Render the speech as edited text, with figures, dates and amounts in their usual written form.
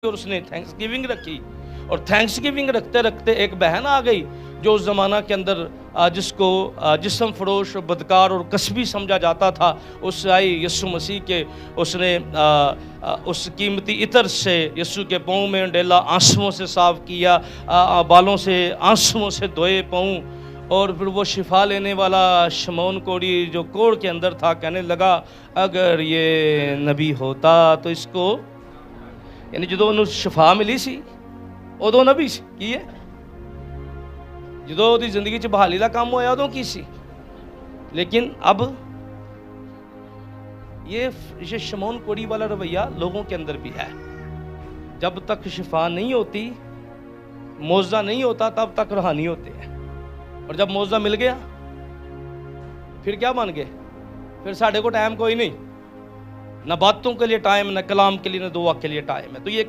اور اس نے thanks giving رکھی، اور تھینکس گیونگ رکھتے رکھتے ایک بہن آ گئی جو اس زمانہ کے اندر جس کو جسم فروش اور بدکار اور کسبی سمجھا جاتا تھا، اس سے آئی یسوع مسیح کے، اس نے اس قیمتی عطر سے یسوع کے پاؤں میں ڈیلا، آنسوؤں سے صاف کیا، بالوں سے آنسوؤں سے دھوئے پاؤں، اور پھر وہ شفا لینے والا شمعون کوڑی جو کوڑ کے اندر تھا کہنے لگا اگر یہ نبی ہوتا تو اس کو، یعنی جدو انہوں شفا ملی سی ادو نبی سی کی ہے، جدو دی زندگی چ بحالی دا کام ہویا ادو کی سی، لیکن اب یہ شمعون کوڑی والا رویہ لوگوں کے اندر بھی ہے۔ جب تک شفا نہیں ہوتی، معجزہ نہیں ہوتا، تب تک روحانی ہوتے ہیں، اور جب معجزہ مل گیا پھر کیا بن گئے؟ پھر ساڑھے کو ٹائم کوئی نہیں، نہ باتوں کے لیے ٹائم، نہ کلام کے لیے، نہ دعا کے لیے ٹائم ہے۔ تو یہ